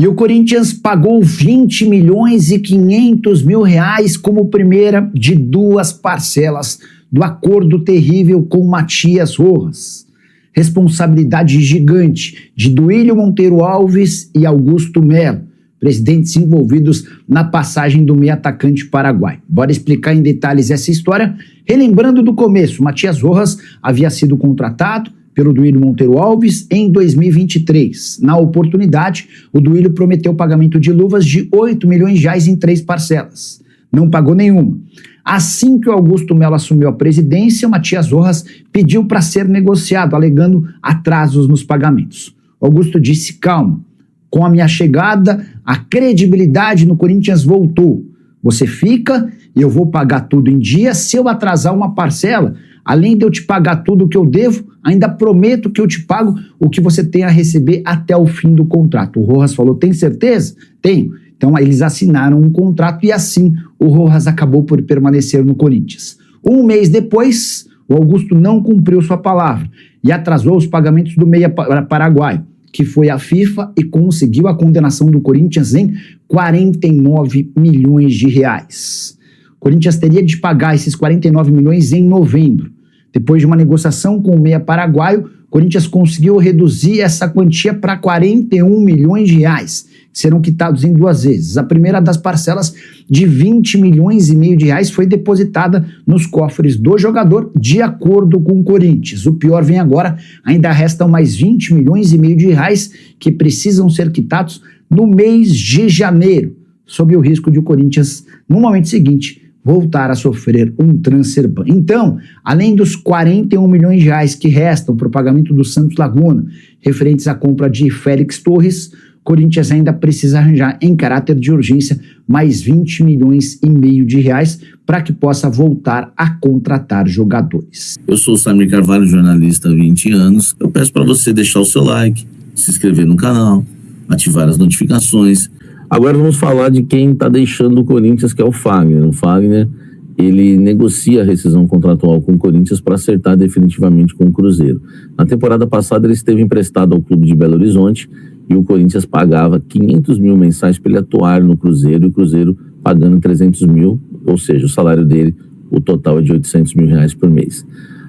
E o Corinthians pagou 20 milhões e 500 mil reais como primeira de 2 parcelas do acordo terrível com Matias Rojas. Responsabilidade gigante de Duílio Monteiro Alves e Augusto Melo, presidentes envolvidos na passagem do meio atacante paraguai. Bora explicar em detalhes essa história. Relembrando do começo, Matias Rojas havia sido contratado pelo Duílio Monteiro Alves em 2023. Na oportunidade, o Duílio prometeu o pagamento de luvas de 8 milhões de reais em 3 parcelas. Não pagou nenhuma. Assim que o Augusto Melo assumiu a presidência, o Matias Rojas pediu para ser negociado, alegando atrasos nos pagamentos. Augusto disse: calma, com a minha chegada, a credibilidade no Corinthians voltou. Você fica e eu vou pagar tudo em dia. Se eu atrasar uma parcela, além de eu te pagar tudo o que eu devo, ainda prometo que eu te pago o que você tem a receber até o fim do contrato. O Rojas falou: tem certeza? Tenho. Então eles assinaram um contrato e assim o Rojas acabou por permanecer no Corinthians. Um mês depois, o Augusto não cumpriu sua palavra e atrasou os pagamentos do meia paraguaio, que foi à FIFA e conseguiu a condenação do Corinthians em 49 milhões de reais. O Corinthians teria de pagar esses 49 milhões em novembro. Depois de uma negociação com o meia paraguaio, o Corinthians conseguiu reduzir essa quantia para 41 milhões de reais, que serão quitados em 2 vezes. A primeira das parcelas, de 20 milhões e meio de reais, foi depositada nos cofres do jogador, de acordo com o Corinthians. O pior vem agora, ainda restam mais 20 milhões e meio de reais que precisam ser quitados no mês de janeiro, sob o risco de o Corinthians, no momento seguinte, voltar a sofrer um transfer ban. Então, além dos 41 milhões de reais que restam para o pagamento do Santos Laguna, referentes à compra de Félix Torres, Corinthians ainda precisa arranjar, em caráter de urgência, mais 20 milhões e meio de reais para que possa voltar a contratar jogadores. Eu sou o Samir Carvalho, jornalista há 20 anos. Eu peço para você deixar o seu like, se inscrever no canal, ativar as notificações. Agora vamos falar de quem está deixando o Corinthians, que é o Fagner. O Fagner, ele negocia a rescisão contratual com o Corinthians para acertar definitivamente com o Cruzeiro. Na temporada passada ele esteve emprestado ao clube de Belo Horizonte e o Corinthians pagava 500 mil mensais para ele atuar no Cruzeiro, e o Cruzeiro pagando 300 mil, ou seja, o salário dele, o total é de 800 mil reais por mês.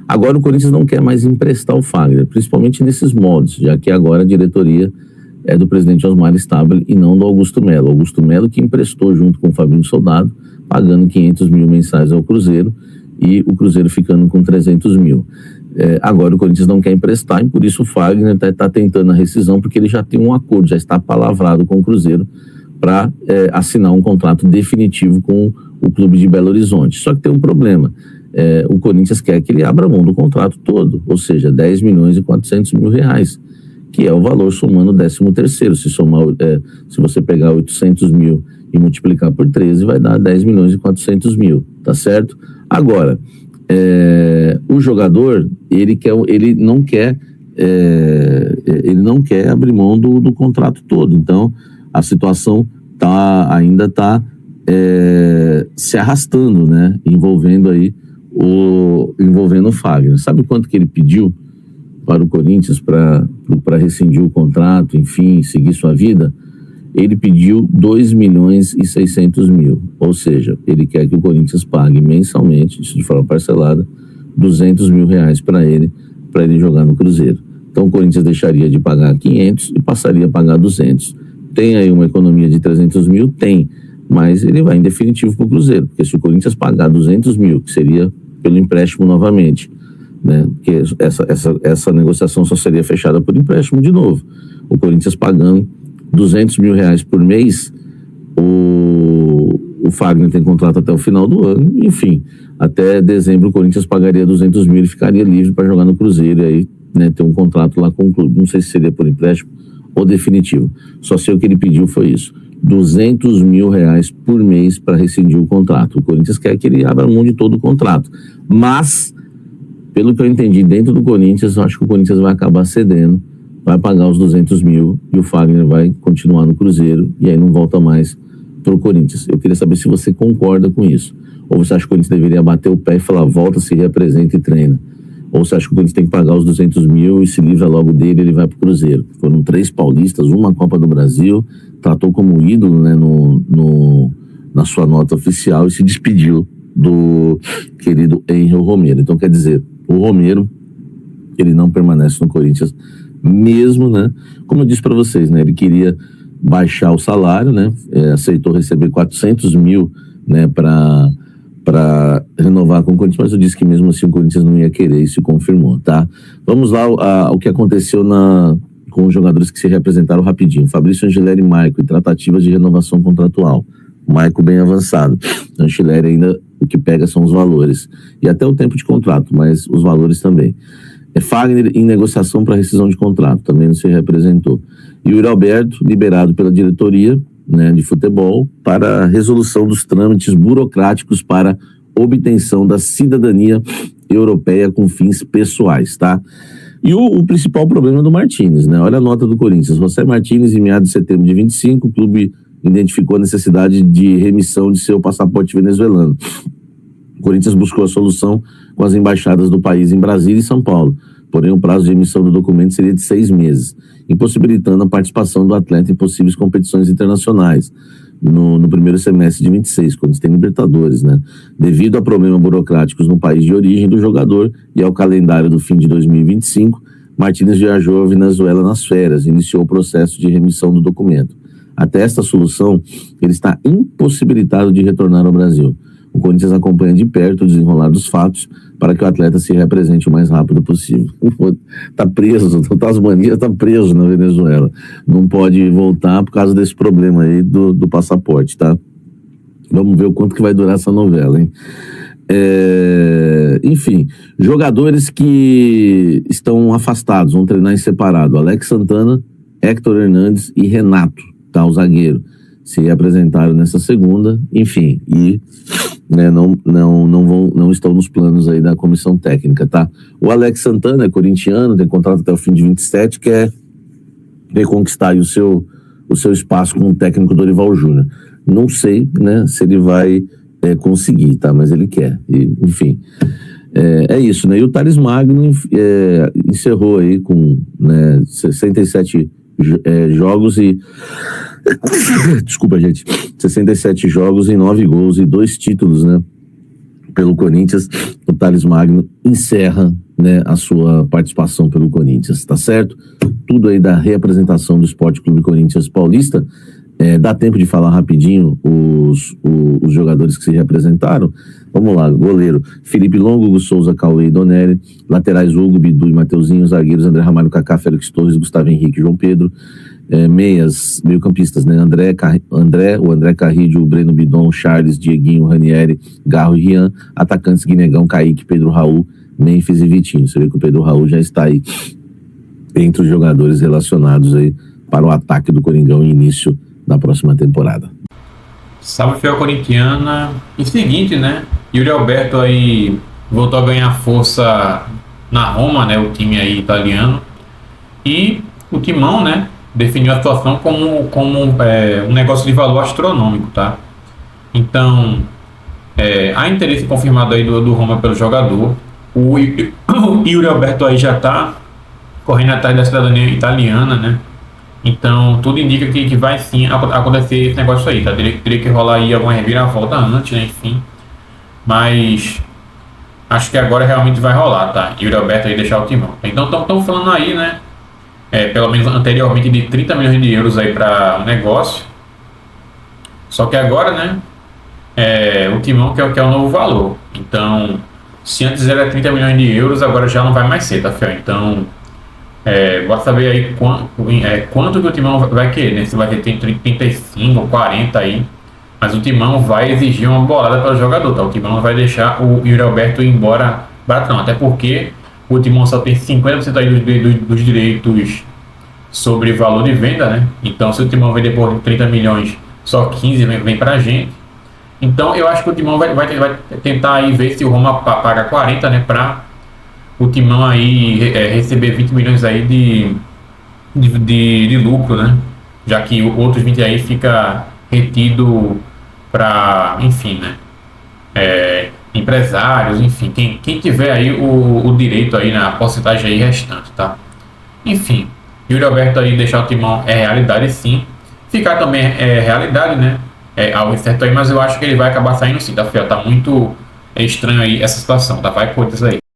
Agora o Corinthians não quer mais emprestar o Fagner, principalmente nesses modos, já que agora a diretoria é do presidente Osmar Stabile e não do Augusto Melo. Augusto Melo que emprestou junto com o Fabinho Soldado, pagando 500 mil mensais ao Cruzeiro e o Cruzeiro ficando com 300 mil. Agora o Corinthians não quer emprestar e por isso o Fagner está tentando a rescisão, porque ele já tem um acordo, já está palavrado com o Cruzeiro para assinar um contrato definitivo com o clube de Belo Horizonte. Só que tem um problema. O Corinthians quer que ele abra mão do contrato todo, ou seja, 10 milhões e 400 mil reais, que é o valor somando o 13º. Se você pegar 800 mil e multiplicar por 13, vai dar 10 milhões e 400 mil, tá certo? Agora, o jogador, ele não quer abrir mão do contrato todo. Então, a situação ainda está se arrastando, né? Envolvendo o Fagner. Sabe quanto que ele pediu para o Corinthians para rescindir o contrato, enfim, seguir sua vida? Ele pediu 2 milhões e 600 mil, ou seja, ele quer que o Corinthians pague mensalmente, isso de forma parcelada, 200 mil reais para ele jogar no Cruzeiro. Então o Corinthians deixaria de pagar 500 e passaria a pagar 200. Tem aí uma economia de 300 mil? Tem, mas ele vai em definitivo para o Cruzeiro, porque se o Corinthians pagar 200 mil, que seria pelo empréstimo novamente, né, porque essa negociação só seria fechada por empréstimo de novo, o Corinthians pagando 200 mil reais por mês, o Fagner tem contrato até o final do ano, enfim, até dezembro o Corinthians pagaria 200 mil e ficaria livre para jogar no Cruzeiro, e aí, né, ter um contrato lá com o clube, não sei se seria por empréstimo ou definitivo, só sei o que ele pediu foi isso, 200 mil reais por mês para rescindir o contrato. O Corinthians quer que ele abra mão de todo o contrato, mas pelo que eu entendi dentro do Corinthians, eu acho que o Corinthians vai acabar cedendo, vai pagar os 200 mil e o Fagner vai continuar no Cruzeiro e aí não volta mais para o Corinthians. Eu queria saber se você concorda com isso, ou você acha que o Corinthians deveria bater o pé e falar, volta, se representa e treina. Ou você acha que o Corinthians tem que pagar os 200 mil e se livra logo dele e ele vai pro Cruzeiro? Foram 3 paulistas, uma Copa do Brasil, tratou como ídolo, né, na sua nota oficial e se despediu do querido Henry Romero. Então, quer dizer, o Romero, ele não permanece no Corinthians mesmo, né? Como eu disse para vocês, né? Ele queria baixar o salário, né? Aceitou receber 400 mil, né? Para renovar com o Corinthians, mas eu disse que mesmo assim o Corinthians não ia querer e se confirmou, tá? Vamos lá ao que aconteceu com os jogadores que se representaram rapidinho. Fabrício Angileri e Maico, em tratativas de renovação contratual. Maico bem avançado. Angileri ainda, o que pega são os valores. E até o tempo de contrato, mas os valores também. Fagner em negociação para rescisão de contrato, também não se representou. E o Yuri Alberto, liberado pela diretoria, né, de futebol, para a resolução dos trâmites burocráticos para obtenção da cidadania europeia com fins pessoais, tá? E o principal problema do Martínez, né? Olha a nota do Corinthians. José Martínez, em meados de setembro de 25, o clube identificou a necessidade de remissão de seu passaporte venezuelano. O Corinthians buscou a solução com as embaixadas do país em Brasília e São Paulo. Porém, o prazo de emissão do documento seria de 6 meses, impossibilitando a participação do atleta em possíveis competições internacionais no primeiro semestre de 26, quando tem Libertadores, né? Devido a problemas burocráticos no país de origem do jogador e ao calendário do fim de 2025, Martínez viajou à Venezuela nas férias e iniciou o processo de remissão do documento. Até esta solução, ele está impossibilitado de retornar ao Brasil. O Corinthians acompanha de perto o desenrolar dos fatos para que o atleta se represente o mais rápido possível. Tá preso, o Tasmania tá preso na Venezuela. Não pode voltar por causa desse problema aí do passaporte, tá? Vamos ver o quanto que vai durar essa novela, hein? Enfim, jogadores que estão afastados, vão treinar em separado. Alex Santana, Héctor Hernandes e Renato, tá? O zagueiro. Se apresentaram nessa segunda, enfim, e né, não estão nos planos aí da comissão técnica, tá? O Alex Santana é corintiano, tem contrato até o fim de 27, quer reconquistar aí o seu espaço com o técnico Dorival Júnior. Não sei, né, se ele vai conseguir, tá? Mas ele quer, e, enfim. É isso, né? E o Thales Magno encerrou aí com, né, 67 jogos e desculpa, gente, 67 jogos e 9 gols e 2 títulos, né, pelo Corinthians. O Thales Magno encerra, né, a sua participação pelo Corinthians, tá certo? Tudo aí da reapresentação do Esporte Clube Corinthians Paulista. Dá tempo de falar rapidinho os jogadores que se representaram. Vamos lá: goleiro Felipe Longo, Hugo Souza, Cauê e Donelli. Laterais Hugo, Bidu e Mateuzinho. Zagueiros André Ramalho, Kaká, Félix Torres, Gustavo Henrique e João Pedro. Meias, meio-campistas, né? O André Carrillo, o Breno Bidon, Charles, Dieguinho, Ranieri, Garro e Rian. Atacantes Guinegão, Kaique, Pedro Raul, Memphis e Vitinho. Você vê que o Pedro Raul já está aí entre os jogadores relacionados aí para o ataque do Coringão em início da próxima temporada. Salve, fiel corintiana. E seguinte, né? Yuri Alberto aí voltou a ganhar força na Roma, né? O time aí italiano. E o Timão, né, definiu a situação como um negócio de valor astronômico, tá? Então, há interesse confirmado aí do Roma pelo jogador. O Yuri Alberto aí já tá correndo atrás da cidadania italiana, né? Então, tudo indica que vai sim acontecer esse negócio aí, tá? Teria que rolar aí alguma reviravolta antes, né? Enfim. Mas acho que agora realmente vai rolar, tá? Yuri Alberto aí deixar o Timão. Então, estão falando aí, né? Pelo menos anteriormente, de 30 milhões de euros aí para o negócio. Só que agora, né? O Timão que é o novo valor. Então, se antes era 30 milhões de euros, agora já não vai mais ser, tá, fiel? Então, bora saber aí quanto que o Timão vai querer, né? Se vai ter 35 ou 40 aí. Mas o Timão vai exigir uma bolada para o jogador, tá? O Timão não vai deixar o Yuri Alberto ir embora barato, não. Até porque o Timão só tem 50% aí dos direitos sobre valor de venda, né? Então, se o Timão vender por 30 milhões, só 15 vem pra gente. Então, eu acho que o Timão vai tentar aí ver se o Roma paga 40, né? Pra o Timão aí receber 20 milhões aí de lucro, né? Já que outros 20 aí fica retido pra, enfim, né? empresários, enfim, quem tiver aí o direito aí na porcentagem aí restante, tá? Enfim, Yuri Alberto aí deixar o Timão é realidade sim, ficar também é realidade, né? É algo incerto aí, mas eu acho que ele vai acabar saindo sim, tá, Fiel? Tá muito estranho aí essa situação, tá? Vai por isso aí.